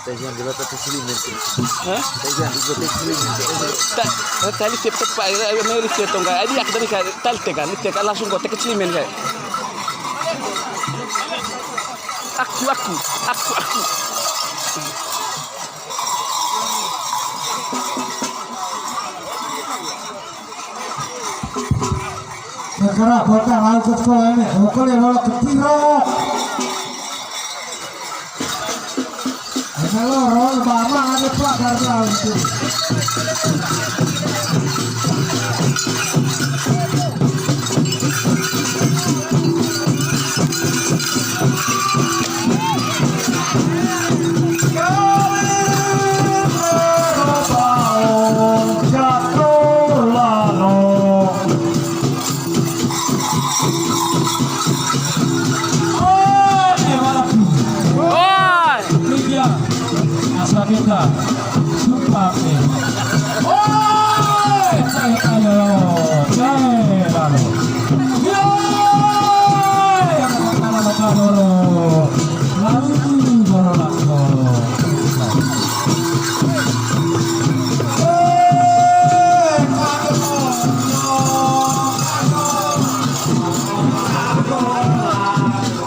Tagihan di bata teslimin. Hah? Tagihan di bata teslimin. Tali cepat pak, may respeto ka. Adi ak dari ka tali teka langsung kau teka cilimen ka. Aku. Sekarang kota laut ke sekolah ini, sekolah lalu ke Tiro. Kalau roll mama ada pelakar laut itu. Kita sumpah